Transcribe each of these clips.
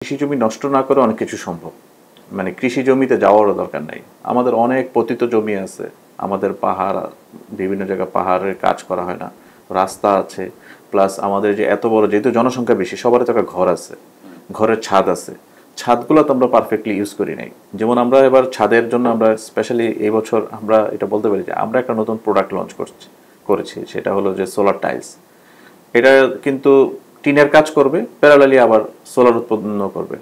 কৃষি জমি নষ্ট না করে অনেক কিছু সম্ভব। মানে কৃষি জমিতে যাওয়ারও দরকার নাই। আমাদের অনেক পতিত জমি আছে, আমাদের পাহাড়, বিভিন্ন জায়গায় পাহাড়ের কাজ করা হয় না, রাস্তা আছে, প্লাস আমাদের যে এত বড়, যেহেতু জনসংখ্যা বেশি, সবার তো একটা ঘর আছে, ঘরের ছাদ আছে, ছাদগুলো তো আমরা পারফেক্টলি ইউজ করি নাই। যেমন আমরা এবার ছাদের জন্য আমরা স্পেশালি এই বছর আমরা এটা বলতে পারি যে আমরা একটা নতুন প্রোডাক্ট লঞ্চ করেছি, সেটা হলো যে সোলার টাইলস। এটা কিন্তু টিনের কাজ করবে, প্যারালালি আবার সোলার উৎপন্ন করবে।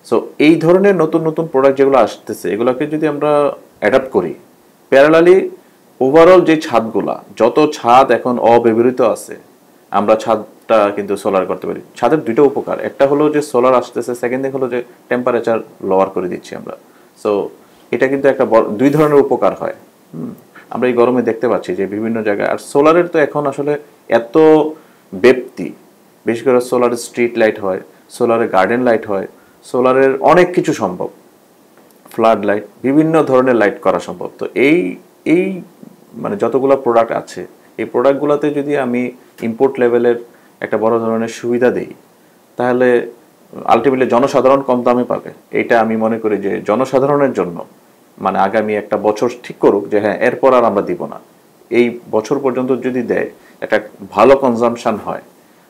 সো এই ধরনের নতুন নতুন প্রোডাক্ট যেগুলো আসতেছে, এগুলোকে যদি আমরা অ্যাডাপ্ট করি প্যারালালি, ওভারঅল যে ছাদগুলা, যত ছাদ এখন অব্যবহৃত আছে, আমরা ছাদটা কিন্তু সোলার করতে পারি। ছাদের দুইটা উপকার, একটা হলো যে সোলার আসতেছে, সেকেন্ড থিং হলো যে টেম্পারেচার লোয়ার করে দিচ্ছি আমরা। সো এটা কিন্তু একটা দুই ধরনের উপকার হয়। আমরা এই গরমে দেখতে পাচ্ছি যে বিভিন্ন জায়গায়, আর সোলারের তো এখন আসলে এত ব্যাপ্তি, বিশেষ করে সোলারের স্ট্রিট লাইট হয়, সোলারের গার্ডেন লাইট হয়, সোলারের অনেক কিছু সম্ভব, ফ্লাড লাইট, বিভিন্ন ধরনের লাইট করা সম্ভব। তো এই এই মানে যতগুলো প্রোডাক্ট আছে, এই প্রোডাক্টগুলোতে যদি আমি ইম্পোর্ট লেভেলের একটা বড় ধরনের সুবিধা দিই, তাহলে আলটিমেটলি জনসাধারণ কম দামে পাবে। এটা আমি মনে করি যে জনসাধারণের জন্য, মানে আগামী একটা বছর ঠিক করুক যে হ্যাঁ এরপর আর আমরা দিব না, এই বছর পর্যন্ত যদি দেয়, একটা ভালো কনজাম্পশন হয়।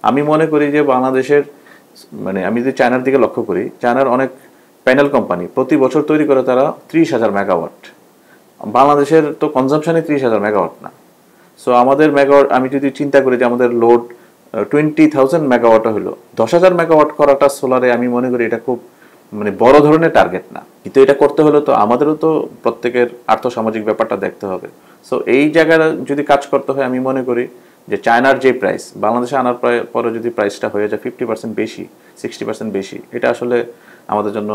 আমি মনে করি যে বাংলাদেশের, মানে আমি যদি চায়নার দিকে লক্ষ্য করি, চায়নার অনেক প্যানেল কোম্পানি প্রতি বছর তৈরি করে তারা 30,000 মেগাওয়াট। বাংলাদেশের তো কনজাম্পশনে 30,000 মেগাওয়াট না। সো আমাদের মেগাওয়াট, আমি যদি চিন্তা করি যে আমাদের লোড 20,000 মেগাওয়াটও হলো, 10,000 মেগাওয়াট করাটা সোলারে, আমি মনে করি এটা খুব মানে বড় ধরনের টার্গেট না। কিন্তু এটা করতে হলে তো আমাদেরও তো প্রত্যেকের আর্থসামাজিক ব্যাপারটা দেখতে হবে। সো এই জায়গায় যদি কাজ করতে হয়, আমি মনে করি যে চায়নার যে প্রাইস, বাংলাদেশে আনার পরে যদি প্রাইসটা হয়ে যায় 50% বেশি, 60% বেশি, এটা আসলে আমাদের জন্য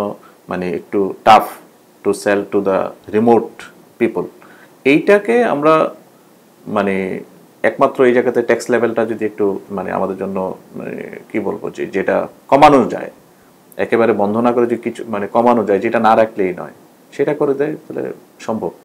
মানে একটু tough to sell to the remote people. এইটাকে আমরা মানে একমাত্র এই জায়গাতে ট্যাক্স লেভেলটা যদি একটু মানে আমাদের জন্য মানে কি বলবো, যে যেটা কমানো যায়, একেবারে বন্ধ না করে যদি কিছু মানে কমানো যায়, যেটা না রাখলেই নয়, সেটা করে দেয়, তাহলে সম্ভব।